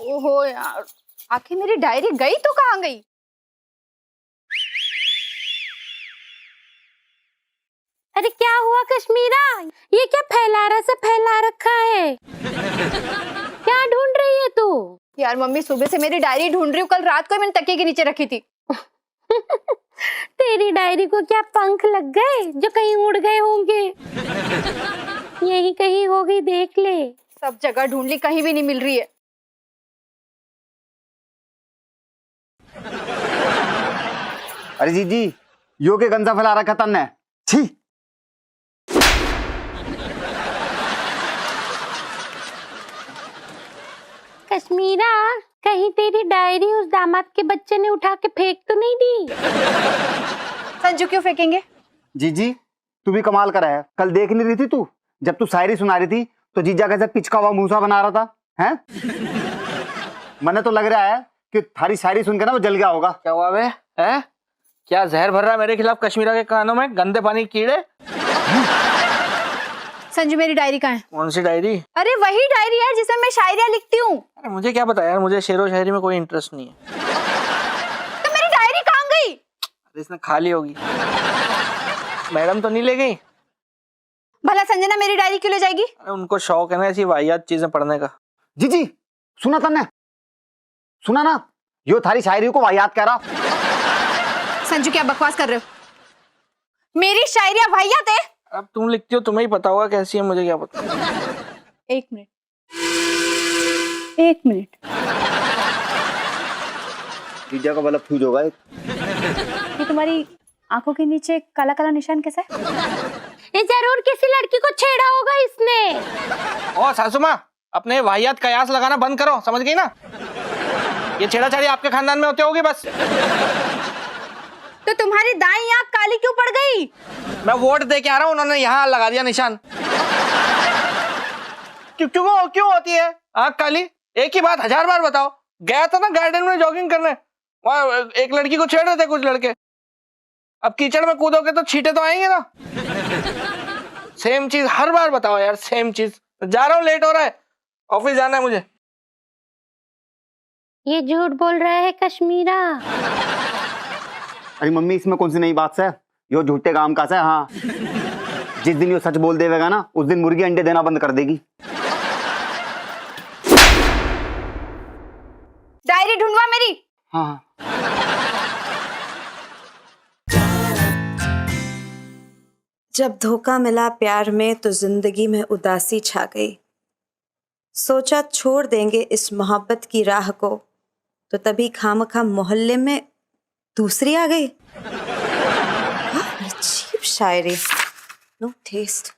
ओहो यार, आखिर मेरी डायरी गई तो कहाँ गई? अरे क्या हुआ कश्मीरा, ये क्या फैला रखा है? क्या ढूंढ रही है तू? यार मम्मी सुबह से मेरी डायरी ढूंढ रही हूँ, कल रात को ही मैंने तकिए के नीचे रखी थी। तेरी डायरी को क्या पंख लग गए जो कहीं उड़ गए होंगे? यही कहीं होगी, देख ले। सब जगह ढूंढ ली, कहीं भी नहीं मिल रही है। अरे जीजी, यो के गंजा फैला रखा तन्ने। छी। कश्मीरा, कहीं तेरी डायरी उस दामाद के बच्चे ने उठा के फेंक तो नहीं दी? संजू क्यों फेंकेंगे? जीजी, तू भी कमाल करा है। कल देख नहीं रही थी तू, जब तू शायरी सुना रही थी तो जीजा कैसे पिचका हुआ मूसा बना रहा था, हैं? मने तो लग रहा है कि थारी शायरी सुन के ना वो जल गया होगा। क्या हुआ बे? हैं? क्या जहर भर रहा है मेरे खिलाफ कश्मीरा के कानों में, गंदे पानी के कीड़े? संजू मेरी डायरी कहाँ है? कौन सी डायरी? अरे वही डायरी यार जिसमें मैं शायरियाँ लिखती हूँ। अरे मुझे क्या पता यार, मुझे शेरो शायरी में कोई इंटरेस्ट नहीं है। तो मेरी डायरी कहाँ गई? अरे इसने खा ली होगी। मैडम तो नहीं ले गई? भला संजना मेरी डायरी क्यों ले जाएगी? अरे उनको शौक है ना ऐसी वाहियात चीजें पढ़ने का। जीजी, सुना तन्ने? सुना ना, यो थारी शायरी को वाहियात कह रहा। संजू क्या बकवास कर रहे हो? मेरी शायरियाँ वाहियात है? अब तुम लिखती हो, तुम्हें ही पता होगा कैसी है, मुझे क्या पता। एक मिनट, एक मिनट। जीजा का बल्ब फ्यूज होगा। ये तुम्हारी आंखों के नीचे काला काला निशान कैसा है? ये जरूर किसी लड़की को छेड़ा होगा इसने। ओ सासू माँ, अपने वाहियात कयास लगाना बंद करो, समझ गई ना? ये छेड़ाछाड़ी आपके खानदान में होते होगी बस। तो तुम्हारी दाईं आंख काली क्यों पड़ गई? मैं वोट दे के आ रहा हूँ, उन्होंने यहाँ लगा दिया निशान। क्यों होती है आंख काली? एक ही बात 1000 बार बताओ। गया था ना गार्डन में जॉगिंग करने, वहां एक लड़की को छेड़ रहे थे कुछ लड़के। अब कीचड़ में कूदोगे तो छींटे तो आएंगे ना। सेम चीज हर बार बताओ यार, सेम चीज। जा रहा हूँ, लेट हो रहा है, ऑफिस जाना है मुझे। ये झूठ बोल रहा है कश्मीरा। अरे मम्मी, इसमें कौन सी नई बात है? यो झूठे काम का है। हाँ, जिस दिन यो सच बोल देगा ना, उस दिन मुर्गी अंडे देना बंद कर देगी। डायरी ढूंढवा मेरी। हाँ। जब धोखा मिला प्यार में तो जिंदगी में उदासी छा गई। सोचा छोड़ देंगे इस मोहब्बत की राह को, तो तभी खामखा मोहल्ले में दूसरी आ गई। अजीब शायरी, नो टेस्ट।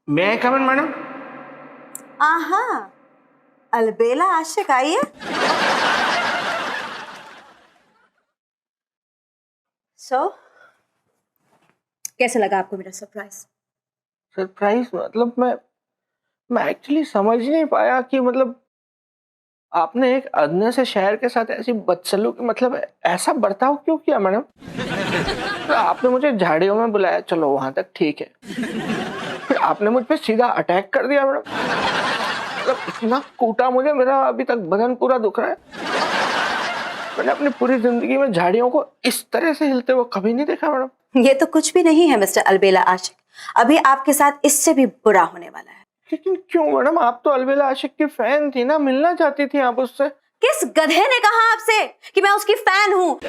मैं आई कम इन मैडम? आहा, अलबेला आशिक आई है। कैसा लगा आपको मेरा सरप्राइज? सरप्राइज मतलब मैं एक्चुअली समझ नहीं पाया कि मतलब आपने एक अदने से शहर के साथ ऐसी बदसलूकी, मतलब ऐसा बर्ताव क्यों किया मैडम? तो आपने मुझे झाड़ियों में बुलाया, चलो वहां तक ठीक है, फिर आपने मुझ पे सीधा अटैक कर दिया मैडम। मतलब इतना कूटा मुझे, मेरा अभी तक बदन पूरा दुख रहा है। मैंने अपनी पूरी जिंदगी में झाड़ियों को इस तरह से हिलते हुए कभी नहीं देखा मैडम। ये तो कुछ भी नहीं है मिस्टर अलबेला आशिक, अभी आपके साथ इससे भी बुरा होने वाला है। लेकिन क्यों मैडम? आप तो अलबेला आशिक की फैन थी ना, मिलना चाहती थी आप उससे। किस गधे ने कहा आपसे कि मैं उसकी फैन हूँ?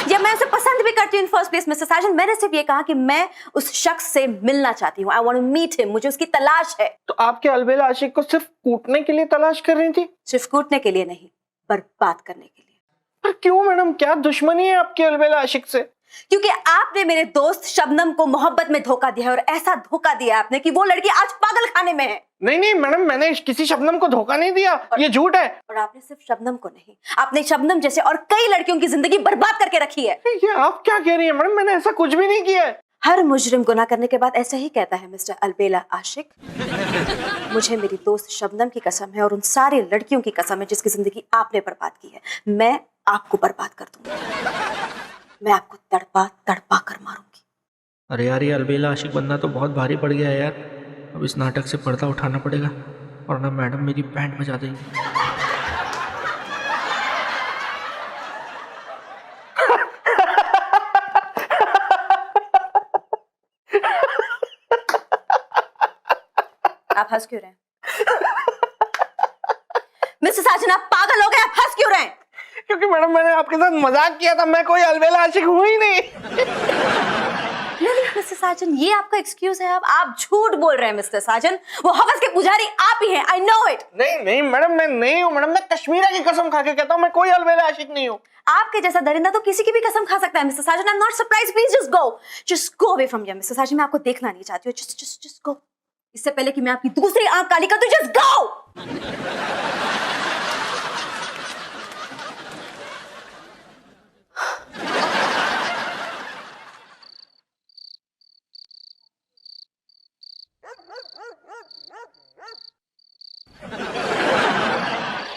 या मैं उसे पसंद भी करती हूँ इन फर्स्ट प्लेस मिस्टर साजन? मैंने सिर्फ ये कहा कि मैं उस शख्स से मिलना चाहती हूँ। I want to meet him, मुझे उसकी तलाश है। तो आपके अलबेला आशिक को सिर्फ कूटने के लिए तलाश कर रही थी? सिर्फ कूटने के लिए नहीं, बर्बाद करने के लिए। पर क्यों मैडम, क्या दुश्मनी है आपके अलबेला आशिक से? क्योंकि आपने मेरे दोस्त शबनम को मोहब्बत में धोखा दिया है, और ऐसा धोखा दिया आपने कि वो लड़की आज पागल खाने में है। नहीं मैडम, मैंने किसी शबनम को धोखा नहीं दिया, ये झूठ है। और आपने सिर्फ शबनम को नहीं, आपने शबनम जैसे और कई लड़कियों की जिंदगी बर्बाद करके रखी है। ये आप क्या कह रही हैं मैडम? मैंने ऐसा कुछ भी नहीं किया है। हर मुजरिम गुनाह करने के बाद ऐसा ही कहता है मिस्टर अलबेला आशिक। मुझे मेरी दोस्त शबनम की कसम है और उन सारी लड़कियों की कसम है जिसकी जिंदगी आपने बर्बाद की है, मैं आपको बर्बाद कर दूंगी। मैं आपको तड़पा तड़पा कर मारूंगी। अरे यार, ये अलबेला आशिक बनना तो बहुत भारी पड़ गया है यार। अब इस नाटक से पर्दा उठाना पड़ेगा, वरना मैडम मेरी बैंड बजा देंगी। आप हंस क्यों रहे हैं? मिस्टर साजन, आप पागल हो गए, आप हंस क्यों रहे हैं? क्योंकि मैडम मैंने आपके साथ मजाक किया था, मैं कोई अलबेला आशिक हूं ही नहीं। मिस्टर साजन, ये आपका एक्सक्यूज है? आप झूठ बोल रहे हैं मिस्टर साजन। वो हवस के पुजारी आप ही हैं, आई नो इट। नहीं नहीं मैडम, मैं नहीं हूँ मैडम, मैं कश्मीरा की कसम खा के कहता हूँ, मैं कोई अलबेला आशिक नहीं हूँ। आपके जैसा दरिंदा तो किसी की भी कसम खा सकता है mister Sajan. I am not surprised, please just go away from here mister Sajan. मैं आपको देखना नहीं चाहती हूँ, जस्ट गो। इससे पहले कि मैं आपकी दूसरी आंख काली कर दूं, जस्ट गो।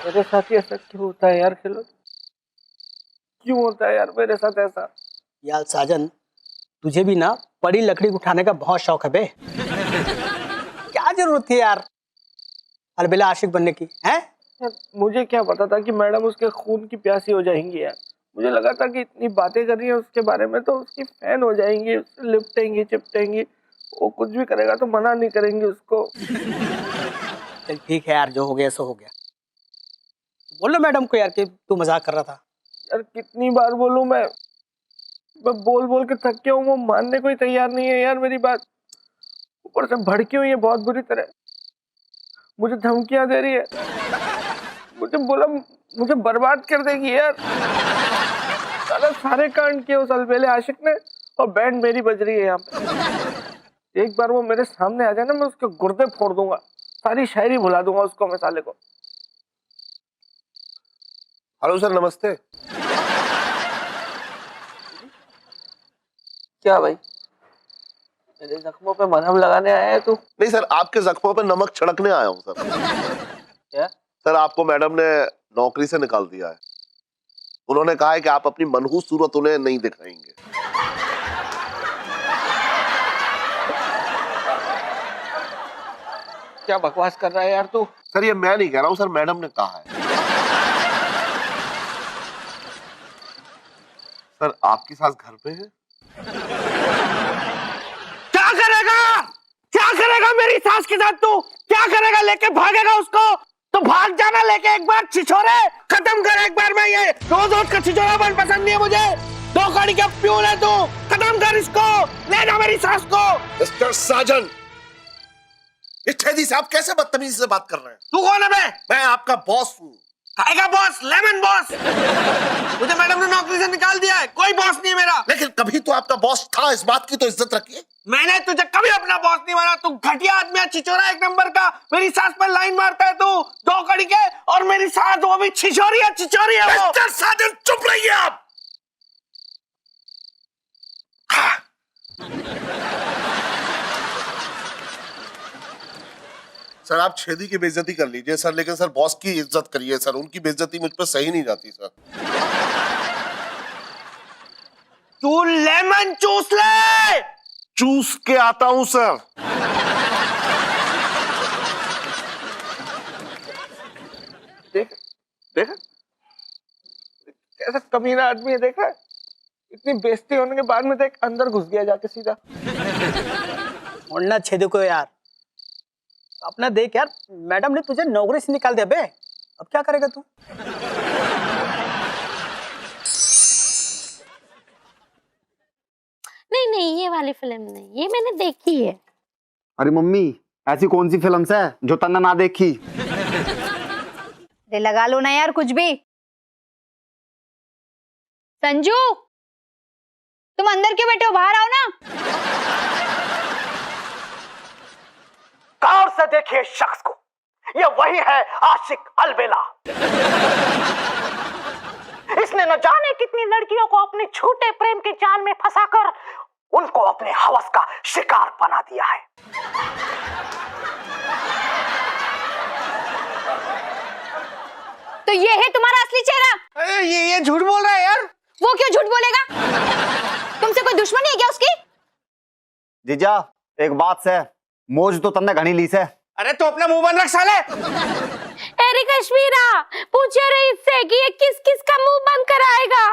मेरे साथ ही ऐसा क्यों होता है यार? खिलो, क्यों होता है यार मेरे साथ ऐसा? यार साजन, तुझे भी ना बड़ी लकड़ी उठाने का बहुत शौक है बे। क्या जरूरत थी यार अलबेला आशिक बनने की, हैं? यार मुझे क्या पता था कि मैडम उसके खून की प्यासी हो जाएंगी यार। मुझे लगा था कि इतनी बातें कर रही है उसके बारे में तो उसकी फैन हो जाएंगी, उससे लिपटेंगी चिपटेंगी, वो कुछ भी करेगा तो मना नहीं करेंगी उसको। चल ठीक है यार, जो हो गया सो हो गया। बोलो मैडम को यार कि तू मजाक कर रहा था। यार कितनी बार बोलूं मैं बोल बोल के थक गया हूँ, वो मानने को ही तैयार नहीं है यार मेरी बात। ऊपर से भड़की हुई है बहुत बुरी तरह, मुझे धमकियां दे रही है, मुझे बोला मुझे बर्बाद कर देगी यार। सारे कांड किए उस अलबेले आशिक ने, और बैंड मेरी बज रही है यहाँ पे। एक बार वो मेरे सामने आ जाए ना, मैं उसके गुर्दे फोड़ दूंगा, सारी शायरी भुला दूंगा उसको, मैं साले को। हेलो सर, नमस्ते। क्या भाई, मेरे जख्मों पे मरहम लगाने आया है तू? नहीं सर, आपके जख्मों पे नमक छिड़कने आया हूँ सर। क्या? सर, आपको मैडम ने नौकरी से निकाल दिया है। उन्होंने कहा है कि आप अपनी मनहूस सूरत उन्हें नहीं दिखाएंगे। क्या बकवास कर रहा है यार तू? सर ये मैं नहीं कह रहा हूँ सर, मैडम ने कहा है। सर आपकी सास घर पे है? क्या करेगा? क्या करेगा मेरी सास के साथ तू? क्या करेगा? लेके भागेगा उसको? तो भाग जाना लेके एक बार, छिछोरे खत्म कर एक बार। मैं ये रोज रोज का छिछोरापन पसंद नहीं है मुझे। 2 कौड़ी का प्यून है तू, खत्म कर इसको, ले जा मेरी सास को। मिस्टर साजन, इस ठेदी से आप कैसे बदतमीजी से बात कर रहे हैं? तू कौन है बे? मैं आपका बॉस हूँ। खाएगा बॉस? Lemon boss. मुझे मैडम ने नौकरी से निकाल दिया है, कोई बॉस नहीं मेरा। लेकिन कभी तो आपका बॉस था, इस बात की तो इज्जत रखिए। मैंने तुझे कभी अपना बॉस नहीं माना। तू घटिया आदमी है, छिछोरा एक नंबर का। मेरी सास पर लाइन मारता है तू 2 कड़ी के, और मेरी सास वो भी छिछोरी है वो। मिस्टर साजन, चुप रहिए आप। सर आप छेदी की बेइज्जती कर लीजिए सर, लेकिन सर बॉस की इज्जत करिए सर। उनकी बेइज्जती मुझ पर सही नहीं जाती सर। तू लेमन चूस ले। चूस के आता हूं सर। देख देख कैसा कमीना आदमी है, देखा? इतनी बेइज्जती होने के बाद में देख, अंदर घुस गया जाके सीधा। छोड़ना छेदे को यार, अपना देख यार, मैडम ने तुझे नौकरी से निकाल दिया बे। अब क्या करेगा तू? नहीं नहीं, ये वाली फिल्म नहीं, ये मैंने देखी है। अरे मम्मी, ऐसी कौन सी फिल्म है जो तन्ना ना देखी? अरे लगा लो ना यार कुछ भी। संजू, तुम अंदर क्यों बैठे हो? बाहर आओ ना। गौर से देखिए शख्स को, ये वही है आशिक अलबेला। इसने न जाने कितनी लड़कियों को अपने झूठे प्रेम के जाल में फंसाकर उनको अपने हवस का शिकार बना दिया है। तो ये है तुम्हारा असली चेहरा? अरे ये झूठ बोल रहा है यार। वो क्यों झूठ बोलेगा? तुमसे कोई दुश्मनी है क्या उसकी? जीजा एक बात से मौज तो तन्ने घनी ली से। अरे तू अपना मुंह बंद रख साले। अरे कश्मीरा, पूछे रही इससे कि ये किस किस का मुंह बंद कराएगा।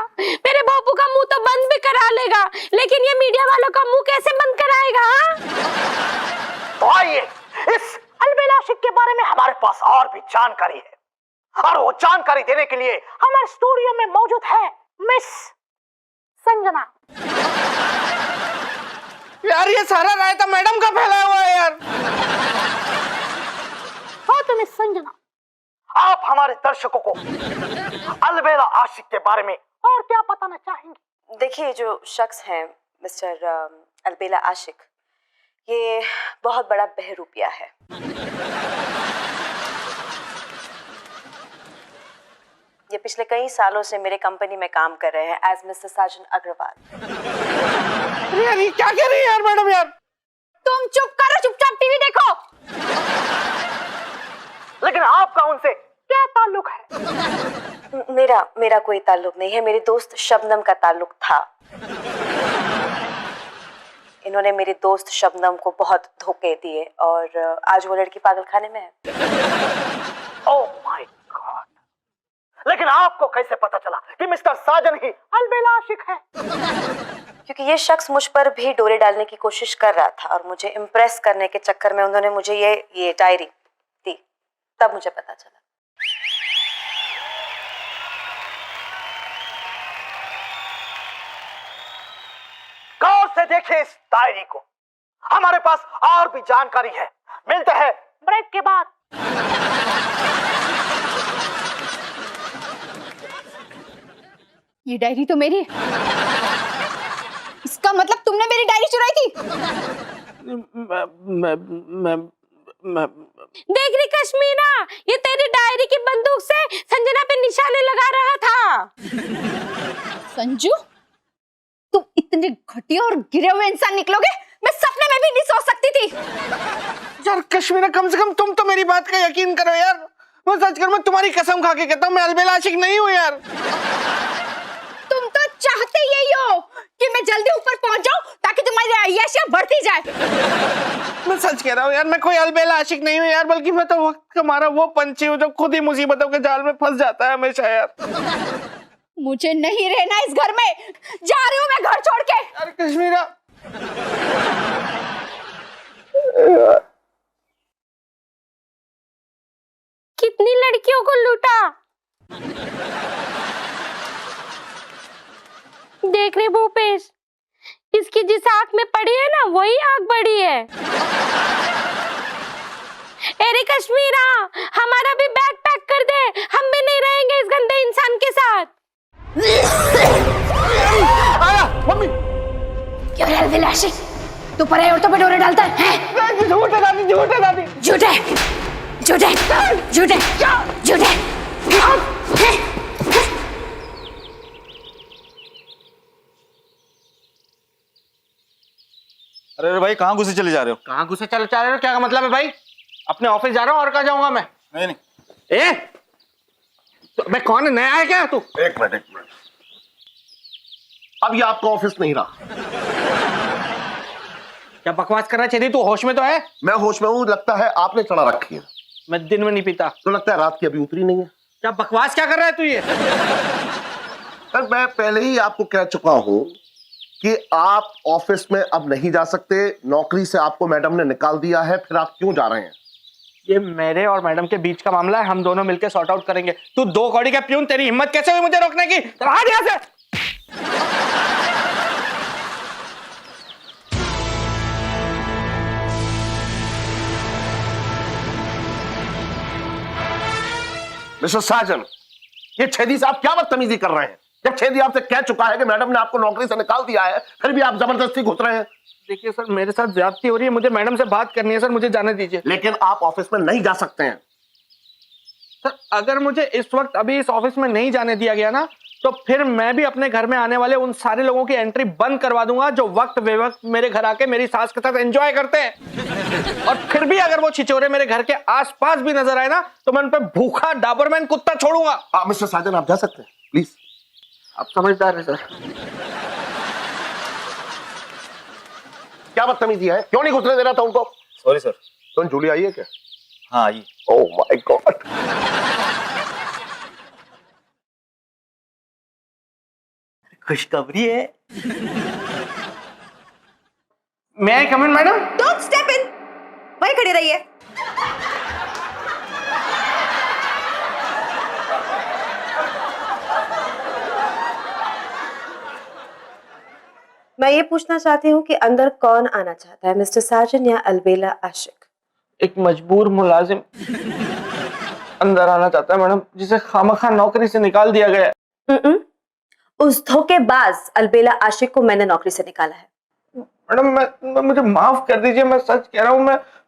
मेरे बापू का मुंह तो बंद भी करा लेगा, लेकिन ये मीडिया वालों का मुंह कैसे बंद कराएगा? तो आइए, इस अलबेला आशिक के बारे में हमारे पास और भी जानकारी है, और वो जानकारी देने के लिए हमारे स्टूडियो में मौजूद है मिस संजना। यार ये सारा रायता मैडम का फैला हुआ है यार। हाँ तो मिस संजना, आप हमारे दर्शकों को अलबेला आशिक के बारे में और क्या बताना चाहेंगे? देखिए, जो शख्स हैं मिस्टर अलबेला आशिक, ये बहुत बड़ा बहरूपिया है। ये पिछले कई सालों से मेरे कंपनी में काम कर रहे हैं एज मिस्टर साजन अग्रवाल। अरे यार ये क्या कह रही है यार मैडम यार। तुम चुप करो, चुपचाप टीवी देखो। लेकिन आपका उनसे क्या ताल्लुक है? मेरा कोई ताल्लुक नहीं है, मेरी दोस्त शबनम का ताल्लुक था। इन्होंने मेरी दोस्त शबनम को बहुत धोखे दिए और आज वो लड़की पागलखाने में है। Oh my God! लेकिन आपको कैसे पता चला कि मिस्टर साजन ही अलबेला आशिक है? क्योंकि ये शख्स मुझ पर भी डोरे डालने की कोशिश कर रहा था और मुझे इम्प्रेस करने के चक्कर में उन्होंने मुझे ये डायरी दी, तब मुझे पता चला। गौर से देखिए इस डायरी को, हमारे पास और भी जानकारी है। मिलते हैं ब्रेक के बाद। ये डायरी तो मेरी है। इसका मतलब तुमने मेरी डायरी चुराई थी? देख रही कश्मीरा, ये तेरी डायरी की बंदूक से संजना पे निशाने लगा रहा था। संजू, तुम इतने घटिया और गिरे हुए इंसान निकलोगे, मैं सपने में भी नहीं सोच सकती थी। यार कश्मीरा, कम से कम तुम तो मेरी बात का यकीन करो यार। वो सच कर, मैं तुम्हारी कसम खा के कहता हूँ, मैं अलबेला आशिक नहीं हूँ यार। तुम तो चाहते यही हो कि मैं जल्दी ऊपर पहुंच जाऊं ताकि तुम्हारी अय्याशियां बढ़ती जाए। मैं सच कह रहा हूँ यार, मैं कोई अलबेला आशिक नहीं हूँ यार, बल्कि मैं तो वक्त का मारा वो पंछी हूँ जो खुद ही मुसीबतों के जाल में फंस जाता है हमेशा यार। मुझे नहीं रहना इस घर में, जा रही हूँ मैं घर छोड़ के। यार कश्मीरा, कितनी लड़कियों को लूटा। देख रहे भूपेश, इसकी जिस आंख में पड़ी है ना, वही आंख बड़ी है। अरे कश्मीरा, हमारा भी बैग पैक कर दे, हम भी नहीं रहेंगे इस गंदे इंसान के साथ। मम्मी। क्यों रे अलबेला आशिक, तू पराई औरतों पे डोरे डालता है? झूठ है दादी, झूठ है दादी। झूठे झूठे झूठे झूठे। अरे भाई कहाँ घुसे चले जा रहे हो? कहाँ घुसे चले जा रहे हो? क्या का मतलब है भाई? अपने ऑफिस जा रहा हूँ, और कहाँ जाऊंगा मैं? नहीं। ए, तो मैं कौन है, नया है क्या तू? एक मिनट। अब ये आपका ऑफिस नहीं रहा। क्या बकवास करना चाहिए? तू होश में तो है? मैं होश में हूँ। लगता है आपने चढ़ा रखी है। मैं दिन में नहीं पीता। तो लगता है रात की अभी उतरी नहीं है। क्या बकवास क्या कर रहा है तू ये? सर मैं पहले ही आपको कह चुका हूँ कि आप ऑफिस में अब नहीं जा सकते। नौकरी से आपको मैडम ने निकाल दिया है, फिर आप क्यों जा रहे हैं? ये मेरे और मैडम के बीच का मामला है, हम दोनों मिलकर सॉर्ट आउट करेंगे। तू 2 कौड़ी का प्यून, तेरी हिम्मत कैसे हुई मुझे रोकने की? हट यहाँ से। मिस्टर साजन, ये छेदी से आप क्या बदतमीजी कर रहे हैं? जब छेदी आपसे कह चुका है कि मैडम ने आपको नौकरी से निकाल दिया है, फिर भी आप जबरदस्ती घुस रहे हैं। देखिए सर, मेरे साथ ज्यादती हो रही है, मुझे मैडम से बात करनी है सर, मुझे जाने दीजिए। लेकिन आप ऑफिस में नहीं जा सकते हैं। सर अगर मुझे इस वक्त अभी इस ऑफिस में नहीं जाने दिया गया ना, तो फिर मैं भी अपने घर में आने वाले उन सारे लोगों की एंट्री बंद करवा दूंगा जो वक्त बेवक्त मेरे घर आके मेरी सास के साथ एंजॉय करते हैं। और फिर भी अगर वो छिचोरे मेरे घर के आसपास भी नजर आए ना, तो मैं उन पे भूखा डाबरमैन कुत्ता छोड़ूंगा। मिस्टर साजन, आप जा सकते हैं प्लीज। आप समझदार है सर। क्या बदतमीजी है, क्यों नहीं घुसने देना था उनको? Sorry sir. तो जूली आई है क्या? हाँ आइए। Oh my God. खुशखबरी है। मैं आई कम इन मैडम? डोंट स्टेप इन, वहीं खड़ी रहिए। मैं ये पूछना चाहती हूँ कि अंदर कौन आना चाहता है, मिस्टर साजन या अलबेला आशिक? एक मजबूर मुलाजिम अंदर आना चाहता है मैडम, जिसे खामखा नौकरी से निकाल दिया गया है। उस धोखेबाज अलबेला आशिक को मैंने नौकरी से निकाला है। मैडम मुझे माफ कर दीजिए, मैं सच कह रहा हूँ,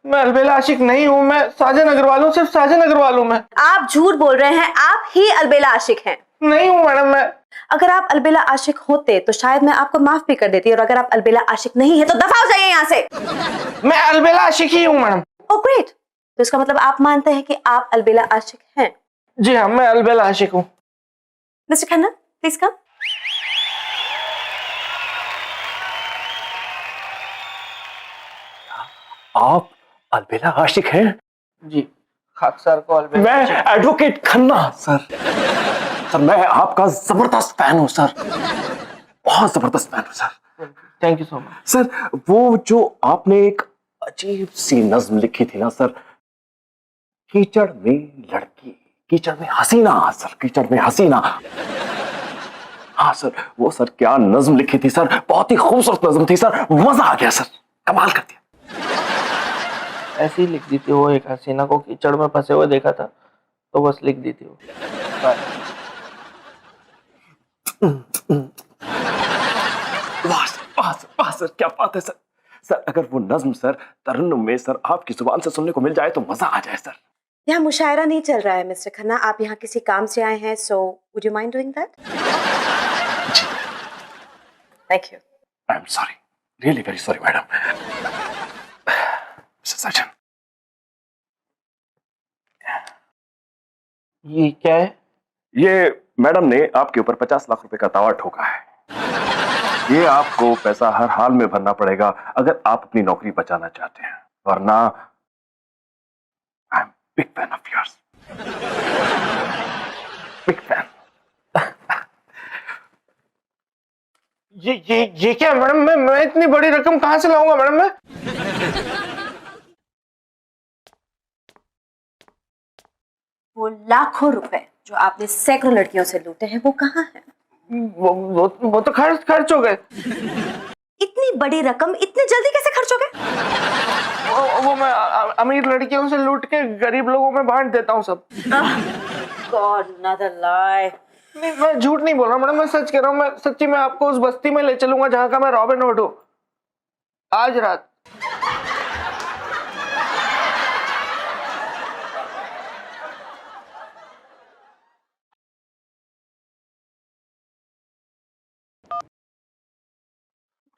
मैं अलबेला आशिक नहीं हूँ, मैं साजन अग्रवाल हूँ, सिर्फ साजन अग्रवाल हूँ मैं। आप झूठ बोल रहे हैं, आप ही अलबेला आशिक हैं। नहीं हूँ मैडम मैं। अगर आप अलबेला आशिक होते तो शायद मैं आपको माफ भी कर देती, और अगर आप अलबेला आशिक नहीं है तो दफा हो जाइए यहाँ से। मैं अलबेला आशिक ही हूँ मैडम। ओह ग्रेट, तो इसका मतलब आप मानते हैं कि आप अलबेला आशिक हैं? जी हाँ, मैं अलबेला आशिक हूँ। Mister Khanna please come. आप अलबेला आशिक हैं? जी, खाकसार को अलबेला मैं आशिक। Advocate Khanna sir. सर मैं आपका जबरदस्त फैन हूँ सर, बहुत जबरदस्त फैन हूँ sir. Thank you so much sir. वो जो आपने एक अजीब सी नज्म लिखी थी ना सर, कीचड़ में लड़की कीचड़ में हसीना, सर कीचड़ में हसीना। हाँ सर, वो सर क्या नज्म लिखी थी सर, बहुत ही खूबसूरत नज्म थी सर, मजा आ गया सर, कमाल कर दिया। ऐसी लिख दी थी वो, एक हसीना को कीचड़ में फंसे हुए देखा था तो बस लिख दी थी वो। वाह सर, वाह सर, वाह सर, क्या बात है सर। सर अगर वो नज्म सर तरन्नुम में सर आपकी जुबान से सुनने को मिल जाए तो मजा आ जाए सर। यहाँ मुशायरा नहीं चल रहा है मिस्टर खन्ना, आप यहाँ किसी काम से आए हैं, so would you mind doing that? Thank you. I am sorry, really very sorry madam. Mister Sachin, ये क्या है? ये मैडम ने आपके ऊपर 50 लाख रुपए का दावा ठोका है। ये आपको पैसा हर हाल में भरना पड़ेगा अगर आप अपनी नौकरी बचाना चाहते हैं, वरना I am big fan of yours, big fan. ये क्या मैडम? मैं इतनी बड़ी रकम कहां से लाऊंगा मैडम मैं? वो लाखों रुपए जो आपने सैकड़ों लड़कियों से लूटे हैं वो कहाँ हैं? वो तो खर्च हो गए। इतनी बड़ी रकम इतनी जल्दी कैसे खर्च हो गए? वो मैं अमीर लड़कियों से लूट के गरीब लोगों में बांट देता हूँ सब। God another lie। नहीं, मैं झूठ नहीं बोल रहा मैडम, मैं सच कह रहा हूँ। मैं सच्ची में आपको उस बस्ती में ले चलूंगा जहाँ का मैं रॉबिन हुड हूँ आज रात।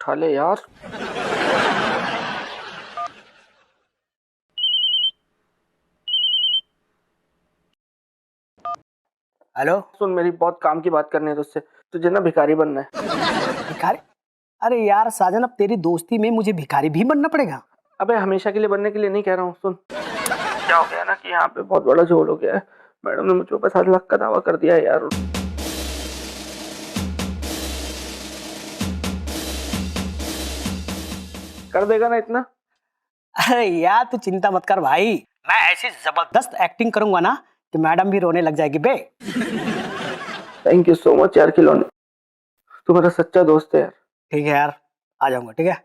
उठा ले यार। हेलो। सुन, मेरी बहुत काम की बात करनी है तुझसे। तुझे ना भिखारी बनना है। भिखारी? अरे यार साजन, अब तेरी दोस्ती में मुझे भिखारी भी बनना पड़ेगा? अबे हमेशा के लिए बनने के लिए नहीं कह रहा हूँ। सुन, क्या हो गया ना कि यहाँ पे बहुत बड़ा झोल हो गया है। मैडम ने मुझे 7 लाख का दावा कर दिया है यार। कर देगा ना इतना? अरे यार तू चिंता मत कर भाई, मैं ऐसी जबरदस्त एक्टिंग करूंगा ना कि मैडम भी रोने लग जाएगी बे। थैंक यू सो मच यार खिलौने, तू मेरा सच्चा दोस्त है यार। ठीक है यार, आ जाऊंगा। ठीक है।